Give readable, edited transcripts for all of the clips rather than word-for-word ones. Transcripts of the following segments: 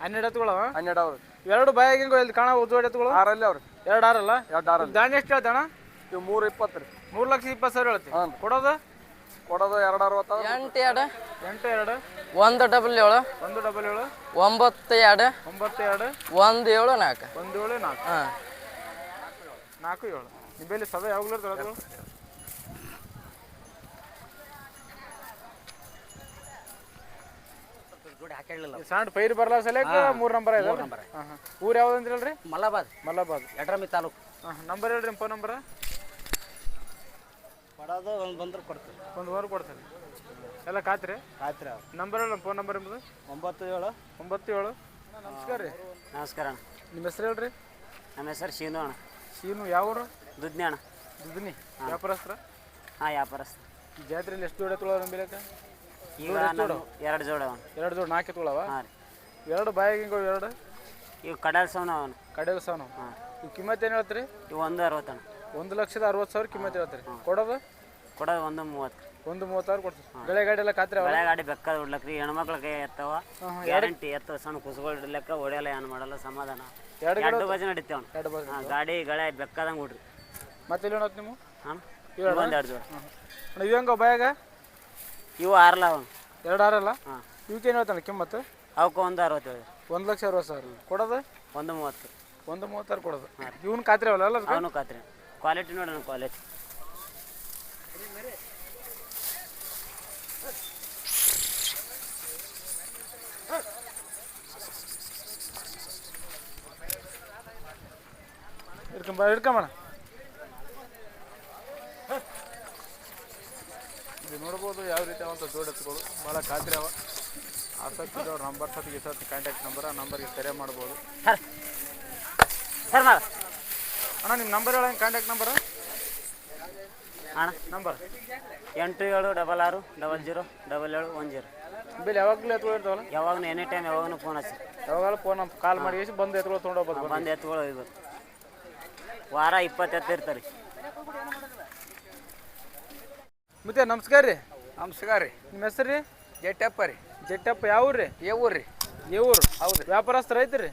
12 ಎತ್ತುಗಳು 12 ಅವ್ರಿ. ಎರಡು ಬಾಯಾಗ ಹಿಂಗ ಇಲ್ಲಿ ಕಾಣ ಜೋಡಿ ಎತ್ತುಗಳು 6 ಅವ್ರಿ. 2 ಆರಲ್ಲ 2 ಆರಲ್ಲಿ. ದಾಣಿ ಎಷ್ಟು ಹೇಳ್ತಾಣ? ಇವು 320 ರೀ. 3,20,000 ಹೇಳ್ತಿ. ಕೊಡೋದು 260. 8 2 8 2 1 ಡಬಲ್ 7 1 ಡಬಲ್ 7 9 2 9 2 1 7 4 1 7 4 ಹಾಂ 4 7 ನಿಂಬಲ್ಲಿ ಸದಾ ಯಾವಾಗಲೂ ಇರ್ತದೆ. ಸಣ್ಣ ಪೈರು ಬರಲ್ಲ ಸಲಕ 3 ನಂಬರ್ ಇದೆ. ಊರು ಯಾವ್ದು ಅಂತ ಹೇಳ್ರಿ? ಮಲಬಾದ್ ಯಡ್ರಾಮಿ ತಾಲೂಕು. ನಂಬರ್ ಹೇಳ್ರಿ, ಫೋನ್ ನಂಬರ್. ಕೊಡೋದು ಒಂದು ಬಂದ್ರೆ ಕೊಡ್ತೀವಿ, ಒಂದು ವಾರ ಕೊಡ್ತಾರೆ ಎಲ್ಲ ಖಾತ್ರಿ ನಂಬರ್ ಹೇಳಿ, ಫೋನ್ ನಂಬರ್ ಎಂಬುದು 97 ನಮಸ್ಕಾರ ರೀ. ನಮಸ್ಕಾರ ಅಣ್ಣ. ನಿಮ್ಮ ಹೆಸರು ಹೇಳ್ರಿ? ನಮ್ಮ ಹೆಸರು ಶೀನು ಅಣ್ಣ. ಶೀನು ಯಾವೂರು? ದುದ್ನಿ ಅಣ್ಣ. ದುದ್ನಿ ವ್ಯಾಪಾರಸ್ತ್ರ? ಹಾಂ ವ್ಯಾಪಾರಸ್ಥ. ಈ ಜಾತ್ರೆಯಲ್ಲಿ ಎಷ್ಟು ಜೋಡಿ ತೊಗೊಳೋರು ನಂಬಿಲಕ? ಈಗ 2 ಜೋಡಿ ಅವ. 2 ಜೋಡಿ 4 ತೊಗೊಳವ? ಹಾಂ ರೀ. 2 ಬಾಯಿಗೆ ಹಿಂಗೆ 2 ಇವು ಕಡಲ್ ಸೌನ ಅವನು. ಕಡೆಯಲ್ಲಿ ಸಾನು. ಹಾಂ. ಇವು ಕಿಮ್ಮತ್ತು ಏನು ಹೇಳ್ತೀರಿ? ಇವು 160 ಅಣ್ಣ. 1,60,000 ಕಿಮ್ಮತ್ತು ಹೇಳ್ತೀರಿ. ಕೊಡೋದು 130. 1,30,000 ಕೊಡ್ತೀರಿ. ಗಳೆ ಗಾಡಿ ಎಲ್ಲ ಖಾತ್ರಿ? ಬೆಳೆ ಗಾಡಿ ಬೆಕ್ಕ ಉಡ್ಲಕ್ರಿ, ಹೆಣ್ಮಕ್ಳಿಗೆ ಎತ್ತವ ಗ್ಯಾರಂಟಿ. ಎತ್ತ ಸಣ್ಣ ಕುಸುಗಳು ಇಡ್ಲಕ್ಕ ಹೊಡೆಯಲ್ಲ, ಏನು ಮಾಡಲ್ಲ, ಸಮಾಧಾನ. 2 ಬಜೆ ನಡೀತೇವ. ಗಾಡಿ ಗಳೆ ಬೆಕ್ಕದಂಗೆ ಹುಡ್ರಿ. ಮತ್ತೆ ಇಲ್ಲಿ ನೋಡತ್ ನೀವು? ಹಾಂ 1-2 ಜೋಡಿ. ಇವು ಹೆಂಗ ಬಾಯಾಗ? ಇವು 6 ಅವ. 2 ಆರಲ್ಲ? ಹಾಂ. ಇವಕ್ಕೆ ಏನು ಹೇಳ್ತಾನೆ ಕಿಮ್ಮತ್ತು? ಅವಕ್ಕೆ 160. 1,60,000 ಕೊಡೋದು? 130. 1,30,000 ಕೊಡೋದು. ಇವನು ಖಾತ್ರಿ ಅವಲ್ಲ? ಅಲ್ಲ ಅವನು ಖಾತ್ರಿ. ಕ್ವಾಲಿಟಿ ನೋಡೋಣ, ಕ್ವಾಲಿಟಿ. ಹಿಡ್ಕೊಂಬಣ. ಇದು ನೋಡ್ಬೋದು ಯಾವ ರೀತಿ ಅವಂತ ಜೋಡಿ ಎತ್ತುಗಳು ಭಾಳ ಖಾತ್ರಿ ಅವ. ಆಸಕ್ತಿ ಇದ್ದವ್ರು ನಂಬರ್ ಸತಿಗೆ ಕಾಂಟ್ಯಾಕ್ಟ್ ನಂಬರ್, ಆ ನಂಬರ್ಗೆ ಕರೆ ಮಾಡ್ಬೋದು. ಅಣ್ಣ ನಿಮ್ಮ ನಂಬರ್ ಹೇಳ, ಕಾಂಟ್ಯಾಕ್ಟ್ ನಂಬರ್ ಅಣ್ಣ. ನಂಬರ್ 8766000010. ಬಿಲ್ ಯಾವಾಗಲೂ ಎತ್ತುಗಳು ಇರ್ತಾವಲ್ಲ? ಯಾವಾಗ ಎನಿ ಟೈಮ್ ಯಾವಾಗೂ ಫೋನ್ ಹಚ್ಚಿ, ಯಾವಾಗಲೂ ಫೋನ್ ಕಾಲ್ ಮಾಡಿ ಬಂದು ಎತ್ತುಗಳು ತೊಗೊಂಡೋಗ್ಬೋದು. ಬಂದು ಎತ್ತುಗಳು ಹೋಗ್ಬೋದು. ವಾರ 20 ಎತ್ತು ಇರ್ತಾರೆ. ಮತ್ತೆ ನಮಸ್ಕಾರ ರೀ. ನಮಸ್ಕಾರ ರೀ. ನಿಮ್ಮ ಹೆಸರು ರೀ? ಜೆಟ್ಟಪ್ಪ ರೀ. ಜೆಟ್ಟಪ್ಪ ಯಾವ ಊರು ರೀ? ಏ ಊರು ರೀ. ಏ ಊರು? ಹೌದು. ವ್ಯಾಪಾರಸ್ತ್ರ ಐತ್ರಿ?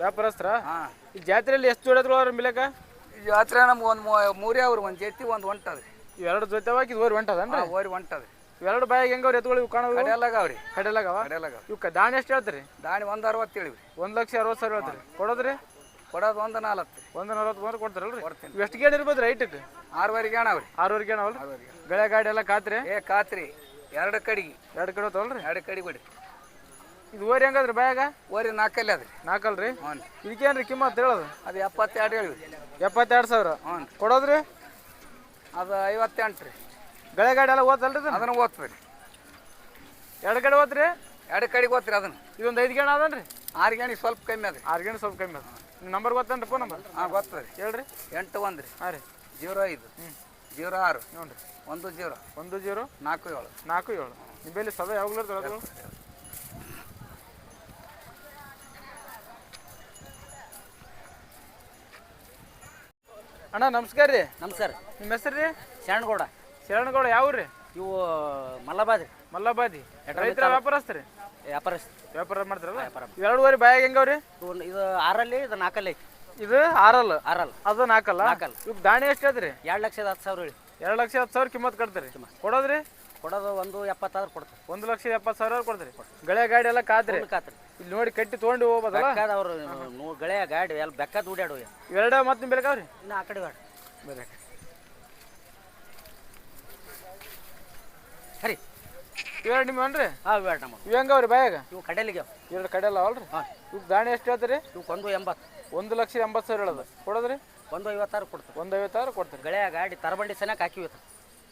ವ್ಯಾಪಾರಸ್ತ್ರ. ಹಾಂ. ಈ ಜಾತ್ರೆಯಲ್ಲಿ ಎಷ್ಟು ಜೋಡಿ ಎತ್ತುಗಳು ಮಿಲಕ? ಈ ಜಾತ್ರೆ ನಮ್ಗೆ ಒಂದು 3 ಅವ್ರಿ. ಒಂದು ಜೊತೆ ಒಂದು ಹೊಂಟದ್ರಿ. 2 ಜೊತೆವಾಗಿ ಇದು ಓರಿ ಹೊಂಟದನ್ರಿ? ಓರಿ ಹೊಂಟದ್ರಿ. 2 ಬಾಯಿಗೆ ಹೆಂಗವ್ರಿ ಎತ್ತುಗಳು? ಇವು ಕಾಣೋದು ಕಡೆಯಲ್ಲಾಗವ್ರಿ. ಕಡೆಯಲ್ಲಾಗವ? ಇವಕ್ಕೆ ದಾಣಿ ಎಷ್ಟು ಹೇಳ್ತೀರಿ? ದಾಣಿ 160 ಹೇಳಿವಿ. 1,60,000 ಹೇಳ್ತೀರಿ. ಕೊಡೋದ್ರಿ? ಕೊಡೋದು 140. 140 ಕೊಡ್ತಾರಲ್ರಿ? ಕೊಡ್ತೀನಿ. ಇವು ಎಷ್ಟು ಗೇಣ್ ಇರ್ಬೋದು ರೈಟಕ್ಕೆ? 6ವರೆಗೆ ಅಣ್ಣವ್ರಿ. 6ವರೆಗೆ ಅಣ್ಣವಲ್ರಿ? ಗಳೆ ಗಾಡಿ ಎಲ್ಲ ಖಾತ್ರಿ? ಖಾತ್ರಿ. 2 ಕಡೆಗೆ. 2 ಕಡೆ ಹೋತವಲ್ರಿ? 2 ಕಡೆಗೆ ಬಿಡಿ. ಇದು ಓರಿ ಹೆಂಗದ್ರಿ ಬಾಯಾಗ? ಓರಿ 4 ಅದ್ರಿ. 4 ಅಲ್ರಿ? ಹ್ಞೂ. ಇದಕ್ಕೇನ್ರಿ ಕಿಮ್ಮತ್ತು ಹೇಳೋದು? ಅದು 72 ಹೇಳಿವಿ. 72,000. ಹ್ಞೂ. ಕೊಡೋದ್ರಿ? ಅದು 58 ರೀ. ಗಳೆ ಗಾಡಿ ಎಲ್ಲ ಓದ್ತಲ್ರಿ? ಅದನ್ನು ಓದ್ತೀರಿ. 2 ಕಡೆ ಓದ್ರಿ? 2 ಕಡೆಗೆ ಓದ್ತೀರಿ. ಅದನ್ನು ಇದೊಂದು 5 ಗೇಣ ಅದನ್ರಿ? 6 ಗೇಣಿಗೆ ಸ್ವಲ್ಪ ಕಮ್ಮಿ ಅದ್ರಿ. 6 ಗೇಣ ಸ್ವಲ್ಪ ಕಮ್ಮಿ ಅದ. ನಿಮ್ಮ ನಂಬರ್ ಗೊತ್ತೇನ್ರಿ? Phone number? ಹಾಂ ಗೊತ್ತದ್ರಿ. ಹೇಳ್ರಿ. 81 ರೀ. ಹಾಂ ರೀ. 05 06 ನೋಡಿರಿ 10 47 47. ನಿಮ್ಮಲ್ಲಿ ಸದಾ ಯಾವಾಗಲೂ ಇರ್ತದೆ? ಅಣ್ಣ ನಮಸ್ಕಾರ ರೀ. ನಮಸ್ಕಾರ. ನಿಮ್ಮ ಹೆಸರು ರೀ? ಶರಣಗೌಡ. ಶರಣಗೌಡ ಯಾವ ರೀ? ಇವು ಮಲ್ಲಬಾದಿ. ಮಲ್ಲಬಾದಿ. ರೈತರ ವ್ಯಾಪಾರಸ್ತ್ರಿ? ವ್ಯಾಪಾರ ಮಾಡ್ತಾರಲ್ಲ? 2 ಓರಿ ಬಾಯಾಗ ಹೆಂಗವ್ರಿ? ಇದು 6 ಇದು 4 ಐತಿ. ಇದು 6 ಅದು 4 4. ಇವ್ ದಾಣಿ ಎಷ್ಟು ಹೇಳ್ತೀರಿ? 2,10,000 ಹೇಳಿ. 2,10,000 ಕಿಮ್ಮತ್ ಕಟ್ತೀರಿ. ಕೊಡೋದ್ರಿ? ಕೊಡೋದು 170,000 ಕೊಡ್ತೀವಿ. 1,70,000 ಕೊಡ್ತೀರಿ. ಗಳೆ ಗಾಡಿ ಎಲ್ಲ ಖಾತ್ರಿ? ಇಲ್ಲಿ ನೋಡಿ ಕಟ್ಟಿ ತೊಗೊಂಡು ಹೋಗ್ಬೋದಲ್ಲ? ಅವ್ರು ಗಳೆಯ ಗಾಡಿ ಎಲ್ಲ ಬೆಕ್ಕದ ಊಡ್ಯಾಡು. 2 ಮತ್ತೆ ನಿಮ್ ಬೇಕಾವ್ರಿ? ಇನ್ನು ಆ ಕಡೆ ಬೇಡ. ಬೇರೆ ಸರಿ. ಇವೆರಡು ನಿಮ್ಮ ಅನ್ರಿ? ಹಾಂ ಇವೆರಡು ನಮ್ಮ. ಇವು ಹೆಂಗವ್ರಿ ಬಾಯಾಗ? ಇವು ಕಡೆಯಲ್ಲಿಗೆ 2 ಕಡೆ ಎಲ್ಲ ಅವಲ್ರಿ? ಹಾಂ. ಇವು ದಾಣಿ ಎಷ್ಟು ಹೇಳ್ತೀರಿ? ಇವು 180. 1,80,000 ಹೇಳೋದು. ಕೊಡೋದ್ರಿ? 150,000 ಕೊಡ್ತೀವಿ. 150,000 ಕೊಡ್ತೀರಿ. ಗಳೆಯ ಗಾಡಿ ತರಬಂಡಿ ಸನಕ ಹಾಕಿವಿ.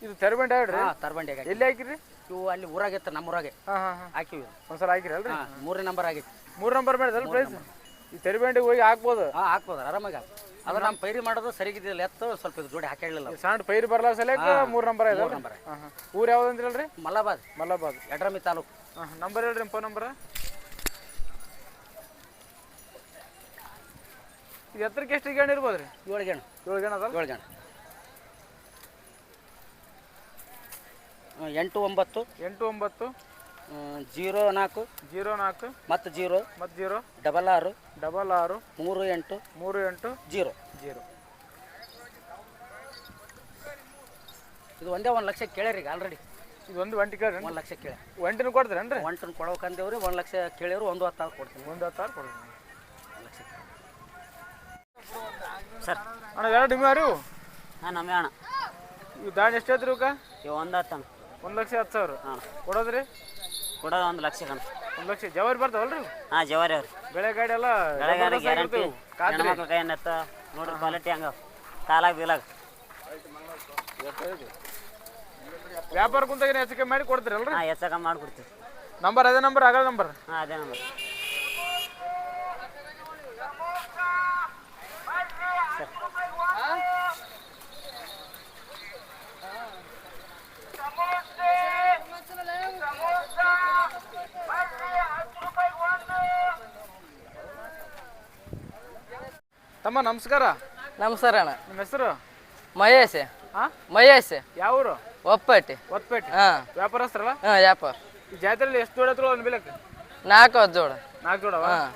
ಇದು ತೆರಬಂಡಿ ಹೇಳ್ರಿ? ಹಾಂ ತರಬಂಡಿ ಹಾಕಿ. ಎಲ್ಲಿ ಹಾಕಿರಿ? ಇವು ಅಲ್ಲಿ ಊರಾಗಿತ್ತು, ನಮ್ಮ ಊರಾಗೆ. ಹಾಂ ಹಾಕಿವಿ. ಒಂದ್ಸಲ ಹಾಕಿರಿ ಅಲ್ರಿ? 3 ನಂಬರ್ ಆಗೈತಿ. 3 ನಂಬರ್ ಮಾಡಿದಲ್ಲ ಪ್ರೈಸ್? ಈ ತೆರಬಂಡಿಗೆ ಹೋಗಿ ಹಾಕ್ಬೋದು? ಹಾಂ ಹಾಕ್ಬೋದು ಆರಾಮಾಗಿ. ಅದು ನಮ್ಮ ಪೈರಿ ಮಾಡೋದು ಸರಿಗಿದ್ದಿಲ್ಲ. ಎತ್ತು ಸ್ವಲ್ಪ ಇದು ಜೋಡಿ ಹಾಕಿರಲಿಲ್ಲ. ಸಣ್ಣ ಪೈರು ಬರಲ್ಲ ಸಲಕ 3 ನಂಬರ್ ಇದೆ. 3 ನಂಬರ್. ಊರು ಯಾವ್ದು ಅಂತ ಹೇಳ್ರಿ? ಮಲ್ಲಬಾದ್. ಯಡ್ರಾಮಿ ತಾಲೂಕು. ನಂಬರ್ ಹೇಳ್ರಿ, ಫೋನ್ ನಂಬರ್. ಇದು ಎತ್ತರಕ್ಕೆ ಎಷ್ಟು ಗೇಣ್ ಇರ್ಬೋದ್ರಿ? 7 ಗೇಣು. 7 ಗೇಣ್ ಅದ? 7 ಗೇಣು. 8 9 8 9 04 04 ಮತ್ತು 0 ಮತ್ತು 0 66 66 38 38 0. 0. ಇದು ಒಂದೇ 1 ಲಕ್ಷ ಕೇಳ್ಯಾರ ಈಗ ಆಲ್ರೆಡಿ. ಇದು ಒಂದು ಒಂಟಿ ಕೇಳ್ರಿ 1 ಲಕ್ಷ ಕೇಳಿ ಒಂಟಿನ ಕೊಡ್ತೀರೇನ್ರಿ? ಒಂಟನ್ನು ಕೊಡ್ಬೇಕಂದೇವ್ರಿ. 1 ಲಕ್ಷ ಕೇಳಿದ್ರು 1.10 ಕೊಡ್ತೀನಿ. 1.10 ಕೊಡ್ತೀನಿ. 1 ಲಕ್ಷ ಸರ್ ಅಣ್ಣ ಎರಡು ನಿಮ್ಮೆ ಇವು ಹಾಂ ನಮ್ಮೇ ಅಣ್ಣ. ಇವು ದಾಣಿ ಎಷ್ಟು ಹೇಳ್ತೀರಿ ಇವಕ್ಕೆ? ಇವು 1 10 ಅಣ್ಣ. 1,10,000. ಹಾಂ ಕೊಡೋದ್ರಿ? ಕೊಡೋದು 1 ಲಕ್ಷ ಕಣ. 1 ಲಕ್ಷ ಜವಾರಿ ಬರ್ತಾವಲ್ರಿ? ಹಾಂ ಜವಾರಿ ಅವ್ರಿ. ಬೆಳೆ ಗಾಡಿ ಎಲ್ಲ ಬೆಳೆಗಾರ ಗ್ಯಾರಂಟಿ. ಹೆಣ್ಮಕ್ಳು ಕೈ ಎತ್ತ ನೋಡ್ರಿ ಕ್ವಾಲಿಟಿ ಹಂಗ ಕಾಲಾಗ ಬೀಲಾಗ. ವ್ಯಾಪಾರ ಕುಂತಾಗ ಹೆಚ್ಚಿಗೆ ಮಾಡಿ ಕೊಡ್ತೀರಲ್ರಿ? ಹಾಂ ಹೆಚ್ಚಾಗ ಮಾಡಿಕೊಡ್ತೀವಿ. ನಂಬರ್ ಅದೇ ನಂಬರ್ ಆಗಲ್ಲ ನಂಬರ್? ಹಾಂ ಅದೇ ನಂಬರ್. ತಮ್ಮ ನಮಸ್ಕಾರ. ನಮಸ್ಕಾರ ಅಣ್ಣ. ನಿಮ್ಮ ಹೆಸರು? ಮಹೇಶ್. ಹಾಂ ಮಹೇಶ್. ಯಾವ ಊರು? ಒಪ್ಪಟ್ಟಿ. ಒತ್ಪೇಟೆ. ಹಾಂ ವ್ಯಾಪಾರಸ್ಥರಲ್ಲ? ಹಾಂ ವ್ಯಾಪಾರ. ಈ ಜಾತ್ರೆಯಲ್ಲಿ ಎಷ್ಟು ಜೋಡಿ ಹತ್ರ ಒಂದು ಬೆಲೆಕ್ಕೆ? 4 ಜೋಡ. 4 ಜೋಡವ? ಹಾಂ.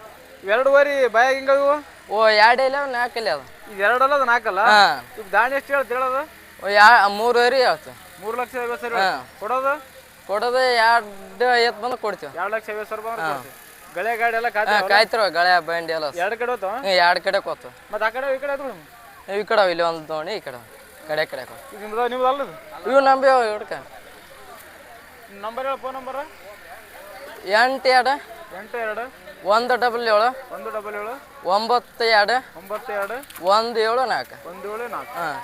ಇವೆರಡುವರೆ ಬಾಯಾಗ ಹಿಂಗ ಇವು? ಓ 2 ಇಲ್ಲ 4 ಇಲ್ಲ ಅದು. ಇದು 2 ಅಲ್ಲ ಅದು 4 ಅಲ್ಲ? ಹಾಂ. ಈಗ ದಾಣಿ ಎಷ್ಟು ಹೇಳ್ತು ಹೇಳೋದು? 3.5 ಹೇಳ್ತು. 3,50,000 ಕೊಡೋದು? ಕೊಡೋದು 2.50 ಬಂದು ಕೊಡ್ತೀವಿ. 2,50,000 ಕೊಡ್ತೀವಿ. ಗಳೆ ಗಾಡಿ ಎಲ್ಲ ಕಾಯ್ತಿರೋ ಗಳೆ ಬಂಡಿ ಎಲ್ಲ 2 ಕಡೆ ಹೋತಾವ? 2 ಕಡೆ ಕೊತ್ತು. ಮತ್ತೆ ಆ ಕಡೆ ಈ ಕಡೆ ಅದು ಈ ಕಡೆ ಇಲ್ಲಿ ಒಂದು ದೋಣಿ ಈ ಕಡೆ ಕಡೆ ಇದು ನಿಮ್ದು ಅಲ್ಲದು? ಇವು ನಂಬಿ ಹುಡ್ಕ ನಂಬರ್ ಹೇಳ. Phone number? 82 82 177 177 92 92 174 174. ಹಾಂ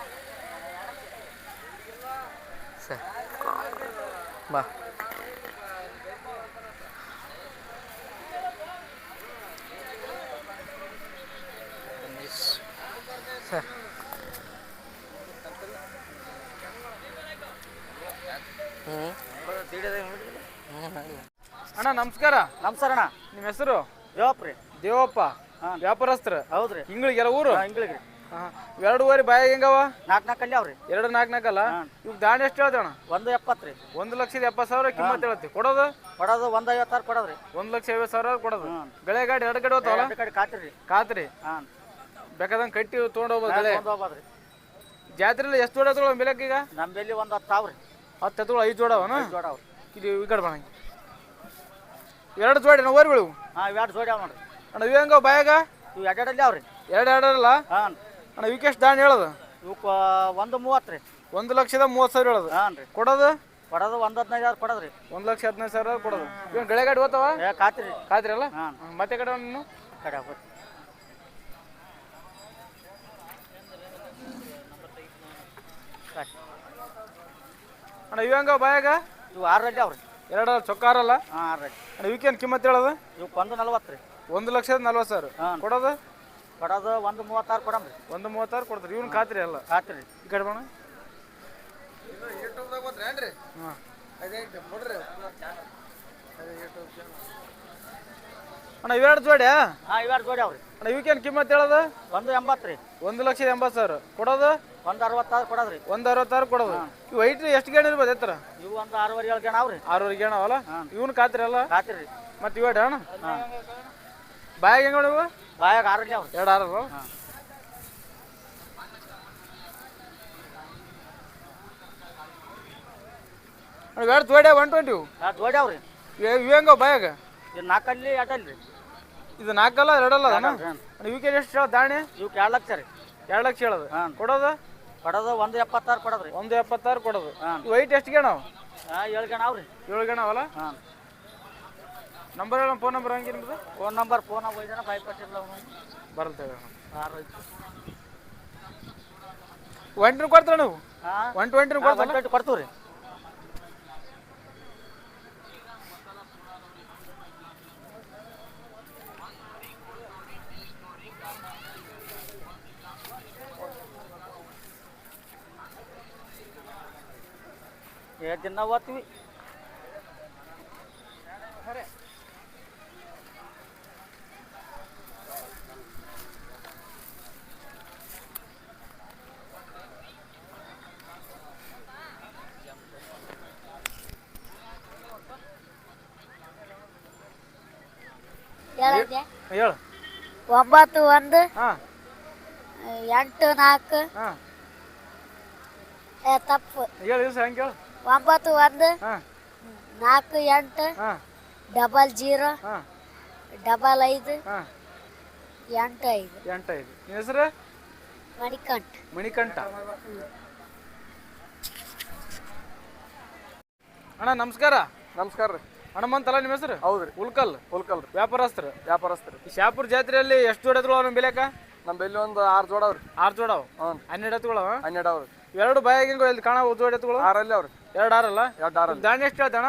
ಸರಿ ಬಾ. ಸರ್ ಅಣ್ಣ ನಮಸ್ಕಾರ. ನಮಸ್ಕಾರ ಅಣ್ಣ. ನಿಮ್ಮ ಹೆಸರು? ದೇವಪ್ರಿ. ದೇವಪ್ಪ. ವ್ಯಾಪಾರಸ್ಥರು? ಹೌದ್ರಿ. ಹಿಂಗಳಿಗೆಲ್ಲ ಊರು? ಹಿಂಗಳಿಗೆ. ಎರಡೂವರೆ ಬಾಯಾಗ ಹೆಂಗವ? 4 ಅಲ್ಲಿ ಅವ್ರಿ. 2 4 4 ಅಲ್ಲ? ಇವ್ ದಾಣಿ ಎಷ್ಟು ಹೇಳ್ತಣ್ಣ? 1.70 ರೀ. 1,70,000 ಕಿಮ್ಮತ್ ಹೇಳ್ತಿ. ಕೊಡೋದು? ಕೊಡೋದು 1.56 ಕೊಡೋದ್ರಿ. 1,50,000 ಕೊಡೋದು. ಗಳೆ ಗಾಡಿ 2 ಕಡೆ ಹೋತಾವಲ್ಲ? 2 ಕಡೆ ಕಾತ್ರಿ. ಕಾತ್ರಿ? ಹಾಂ. ಬೇಕಾದಂಗೆ ಕಟ್ಟಿ ತೊಗೊಂಡು ಹೋಗ್ಬೋದು ಗಳೆ. ಹೋಗ್ಬೋದ್ರಿ. ಜಾತ್ರೆಯಲ್ಲಿ ಎಷ್ಟು ಜೋಡ ಎತ್ತುಗಳು ಬೆಲೆಕ್ಕೆ ಈಗ? ನಮ್ಮಲ್ಲಿ ಒಂದು 10 ಅವ್ರಿ. 10 ಎತ್ತುಗಳು 5 ಜೋಡವನ? 5 ಜೋಡ ಅವ್ರಿ. ಇದು ಈ ಕಡೆ ಬಣ 2 ಜೋಡಿ ನಾವು ಓರಿಗಳು? ಹಾಂ 2 ಜೋಡಿ ಅವ್ ನೋಡ್ರಿ. ಅಣ್ಣ ಇವು ಹೆಂಗ ಬಾಯಾಗ? ಇವು 2 ಅಲ್ಲಿ ಅವ್ರಿ. 2 ಅಲ್ಲ? ಹಾಂ. ಅಣ್ಣ ಇವಕ್ಕೆ ಎಷ್ಟು ದಾಣಿ ಹೇಳೋದು? ಇವಕ್ಕೆ 1.30 ರೀ. 1,30,000 ಹೇಳೋದು. ಹಾಂ ರೀ. ಕೊಡೋದು? ಕೊಡೋದು 1.15 ಕೊಡೋದ್ರಿ. 1,15,000 ಕೊಡೋದು. ಇವ್ ಗಳೆ ಗಾಡಿ ಹೋತಾವ? ಕಾತ್ರಿ. ಕಾತ್ರಿ ಅಲ್ಲ? ಹಾಂ. ಮತ್ತೆ ಕಡೆ ನೀನು ಕಡೆ ಹೋಗ್ಬೋದು. ಅಣ್ಣ ಇವು ಹೆಂಗ ಬಾಯಾಗ? ಇವು 6 ಅಲ್ಲಿ ಅವ್ರಿ. 2 ಚೊಕ್ಕಾರಲ್ಲ? ಹಾಂ 6 ಅಲ್ಲಿ. ಅಣ್ಣ ಇವಕ್ಕೇನು ಕಿಮ್ಮತ್ತು ಹೇಳೋದು? ಇವಕ್ಕೆ 1.40 ರೀ. 1,40,000. ಹಾಂ. ಕೊಡೋದು? ಕೊಡೋದು 1.36 ಕೊಡಮ್ರಿ. 1,36 ಕೊಡ್ತಾರೆ. ಇವ್ನು ಕಾತ್ರಿ ಅಲ್ಲ? ಕಾತ್ರಿ. ಈ ಕಡೆ ಬಣ. ಹಾಂ. ಅಣ್ಣ ಇವೆರಡು ಜೋಡಿ? ಹಾಂ 2 ಜೋಡಿ ಅವ್ರಿ. ಅಣ್ಣ ಇವಕ್ಕೇನು ಕಿಮ್ಮತ್ತು ಹೇಳೋದು? 1.80 ರೀ. 1,80,000. ಕೊಡೋದು? 1.66 ಕೊಡೋದ್ರಿ. 1,66 ಕೊಡೋದು. ಇವು ಹೈಟ್ ಎಷ್ಟು ಗೇಣ ಇರ್ಬೋದು ಎತ್ತರ? ಇವು ಒಂದು 6.5 ಗೇಣ ಅವ್ರಿ. 6 ಗೇಣ ಅವಲ್ಲ? ಇವನು ಕಾತ್ರಿ ಅಲ್ಲ? ಕಾತ್ರಿ ರೀ. ಮತ್ತೆ ಇವೇಡ ಅಣ್ಣ? ಹಾಂ. ಬಾಯಾಗ ಹೆಂಗ ನೀವು? ಬಾಯಾಗ 6 ಅಲ್ಲಿ ಅವ್ರಿ. 2 6 ಹಾಂ. ಎರಡು ಜೋಡಿ 120 ಇವು? ಜೋಡಿ ಅವ್ರಿ. ಇವು ಹೆಂಗ ಬಾಯಾಗ? ಇದು 4 ಅಲ್ಲಿ 2 ಅಲ್ಲಿ ರೀ. ಇದು 4 ಅಲ್ಲ 2 ಅಲ್ಲ ಅಣ್ಣ? ಹಾಂ. ಇವಕ್ಕೆ ಎಷ್ಟು ಹೇಳೋದು ದಾಣಿ? ಇವಕ್ಕೆ 2 ಲಕ್ಷ ರೀ. 2 ಲಕ್ಷ ಹೇಳೋದು. ಹಾಂ. ಕೊಡೋದು? ಕೊಡೋದು 1.76 ಕೊಡೋದ್ರಿ. 1,76 ಕೊಡೋದು. ಹಾಂ. ಇವು ಹೈಟ್ ಎಷ್ಟು ಗೇಣ? ಹಾಂ 7 ಗೇಣ ಅವ್ರಿ. 7 ಗೇಣ ಅವಲ್ಲ? ಹಾಂ. ನಂಬರ್ ಹೇಳ. ಫೋನ್ ನಂಬರ್ ಹಂಗೆ ನಿಮ್ದು? ಫೋನ್ ನಂಬರ್ ಫೋನ್ ಹೋಗಿದ್ದಾನೆ ಬಾಯ್ಪಟ್ಟಿಲ್ಲ ಅವನು. ಬರ್ತೇವೆ. 6 120 ಕೊಡ್ತಾರ ನೀವು? ಹಾಂ 120 ಕೊಡ್ತಾರ? 120 ಕೊಡ್ತೀವಿ ರೀ. ದಿನ ಓದ್ತೀವಿ. ಹೇಳದೆ ಹೇಳು 9 1 ಹಾಂ 8 4 ಹಾಂ ತಪ್ಪು ಹೇಳು ದಿವಸ ಹೆಂಗೆ ಹೇಳು 9 1 ಹಾಂ 4 8 ಹಾಂ 0 ಹಾಂ 5 ಹಾಂ 8 5 8 5 ನಿನ್ನ ಹೆಸರು ಮಣಿಕಂಠ ಮಣಿಕಂಠ. ಅಣ್ಣ ನಮಸ್ಕಾರ. ನಮಸ್ಕಾರ ರೀ. ಹನುಮಂತಲ್ಲ ನಿಮ್ಮ ಹೆಸರು? ಹೌದು ರೀ. ಉಲ್ಕಲ್ ಉಲ್ಕಲ್ ರೀ. ವ್ಯಾಪಾರಸ್ಥರು. ವ್ಯಾಪಾರಸ್ಥರು. ಈ ಶಾಪುರ ಜಾತ್ರೆಯಲ್ಲಿ ಎಷ್ಟು ಜೋಡಿ ಎತ್ತುಗಳು ನಮ್ಮ ಬೆಲೆಕ? ನಮ್ಮ ಬೆಲ್ಲಿ ಒಂದು 6 ಜೋಡ ಅವ್ರಿ. 6 ಜೋಡ ಅವು. ಹ್ಞೂ 12 ಎತ್ತುಗಳು. 12 ಅವ್ರಿ. ಎರಡು ಬಾಯಾಗಿಂಗು ಇಲ್ಲಿ ಕಾಣ ಜೋಡಿ ಎತ್ತುಗಳು 6 ಅವ್ರಿ. 2 ಆರಲ್ಲ? 2 6 ದಾಣಿ ಎಷ್ಟು ಹೇಳ್ತಾಣ?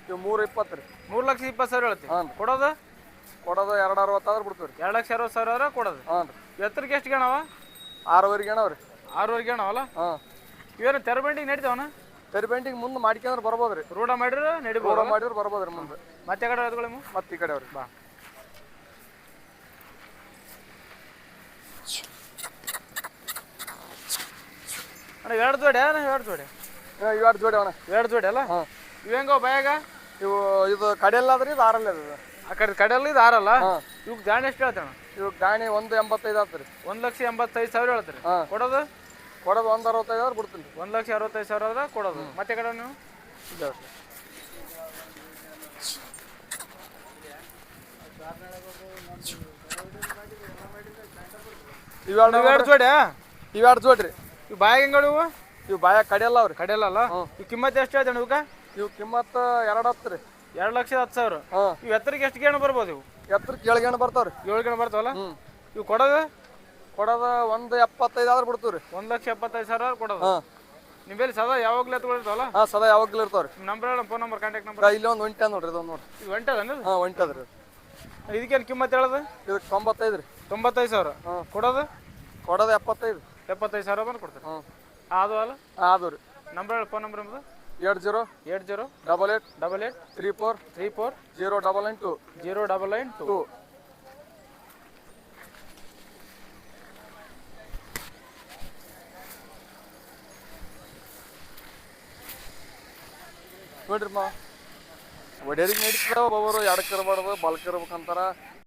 ಇವು 320 ರೀ. 3,20,000 ಹೇಳ್ತಿ. ಹ್ಞೂ ಕೊಡೋದು? ಕೊಡೋದು 260 ಆದ್ರೆ ಬಿಡ್ತೀವಿ ರೀ. 2,60,000 ಕೊಡೋದು. ಹ್ಞೂ ರೀ. ಎತ್ತರಕ್ಕೆ ಎಷ್ಟು ಗಣವ? 6ವರೆಗೆ ಅಣ್ಣವ್ರಿ. 6ವರೆಗೆ ಗಣವಲ್ಲ? ಹಾಂ. ಇವೇನು ತೆರಬಂಡಿಗೆ ನಡೀತಾವನ? ತೆರಿಬೆಂಟಿಗೆ ಮುಂದೆ ಮಾಡ್ಕೊಂಡ್ರೆ ಬರ್ಬೋದು ರೀ. ರೂಢ ಮಾಡಿದ್ರೆ ನಡಿಬೋದು. ರೋಡ ಮಾಡಿದ್ರೆ ಬರ್ಬೋದು ರೀ ಮುಂದೆ. ಮತ್ತೆ ಕಡೆ ಎತ್ತುಗಳು ಮತ್ತೆ ಈ ಕಡೆ ಅವ್ರಿ. ಬಾ. ಅಣ್ಣ 2 ಜೋಡಿ 2 ಜೋಡಿ? ಇವು 2 ಜೋಡಿ ಅಣ್ಣ. 2 ಜೋಡಿ ಅಲ್ಲ? ಹಾಂ. ಇವೆಂಗೋ ಬಾಯಾಗ? ಇವು ಇದು ಕಡೆಯಲ್ಲ ಅದ್ರಿ, ಇದು 6 ಅದು. ಆ ಕಡೆ ಕಡೆಯಲ್ಲಿ ಇದು 6 ಅಲ್ಲ? ಹಾಂ. ಇವಾಗ ದಾಣಿ ಎಷ್ಟು ಹೇಳ್ತಾನ? ಇವಾಗ ಗಾಣಿ 185 ಆತ್ರಿ. 1,85,000 ಹೇಳ್ತೀರಿ. ಹಾಂ. ಕೊಡೋದು? ಕೊಡೋದು 165 ಆದ್ರೆ ಬಿಡ್ತೀನಿ ರೀ. 1,65,000 ಆದ್ರೆ ಕೊಡೋದು. ಮತ್ತೆ ಕಡೆ ನೀವು ಇವು 2 ಜೋಡಿ? ಇವು 2 ಜೋಡಿ ರೀ. ಇವು ಬಾಯಾಗಿಂಗಳು ಇವು? ಇವು ಬಾಯ ಕಡೆಯಲ್ಲ ಅವ್ರಿ. ಕಡೆಯಲ್ಲ ಅಲ್ಲ? ಇವು ಕಿಮ್ಮತ್ತು ಎಷ್ಟು ಹೇಳ್ತಾನೆ ಇವಕ್ಕೆ? ಇವು ಕಿಮ್ಮತ್ತು 210 ರೀ. 2,10,000. ಹಾಂ. ಇವು ಎತ್ತರಕ್ಕೆ ಎಷ್ಟು ಗೇಣು ಬರ್ಬೋದು ಇವು? ಎತ್ತರಕ್ಕೆ 7 ಗೇಣು ಬರ್ತಾವ್ರಿ. 7 ಗೇಣು ಬರ್ತಾವಲ್ಲ? ಹ್ಞೂ. ಇವು ಕೊಡೋದು? ಕೊಡೋದು 175 ಆದ್ರೆ ಬಿಡ್ತೀವಿ ರೀ. 1,75,000 ಕೊಡೋದು. ಹಾಂ. ನಿಮ್ಮಲ್ಲಿ ಸದಾ ಯಾವಾಗಲೂ ಎತ್ತುಗಳಿರ್ತಾವಲ್ಲ? ಹಾಂ ಸದಾ ಯಾವಾಗಲೂ ಇರ್ತಾವ್ರಿ. ನಿಮ್ಮ ನಂಬರ್ ಹೇಳ, ಫೋನ್ ನಂಬರ್, ಕಾಂಟ್ಯಾಕ್ಟ್ ನಂಬರ್. ಇಲ್ಲಿ ಒಂದು ಒಂಟೆ ನೋಡ್ರಿ, ಇದೊಂದು ನೋಡ್ರಿ. ಇದು ಹೊಂಟದ? ಹಾಂ ಒಂಟದ ರೀ. ಇದಕ್ಕೇನು ಕಿಮ್ಮತ್ತು ಹೇಳೋದು? ಇದಕ್ಕೆ 95 ರೀ. 95,000. ಹಾಂ. ಕೊಡೋದು? ಕೊಡೋದು 75. 75,000 ಬಂದು ಕೊಡ್ತಾರೆ. ಹ್ಞೂ. ಅದು ಅಲ್ಲ? ಹಾಂ ಅದು ರೀ. ನಂಬರ್ ಹೇಳಿ, ಫೋನ್ ನಂಬರ್ ನಿಮ್ಮದು? 70 80 88 88 34 34 0992 0992. ನೋಡ್ರಿ ಮಾ ಒಡೆಯರಿಗೆ ನಡೀತದ, ಒಬ್ಬೊಬ್ಬರು ಎಡಕ್ಕೆ ಇರಬಾರ್ದು ಬಲ್ಕ್ ಇರ್ಬೇಕಂತಾರ.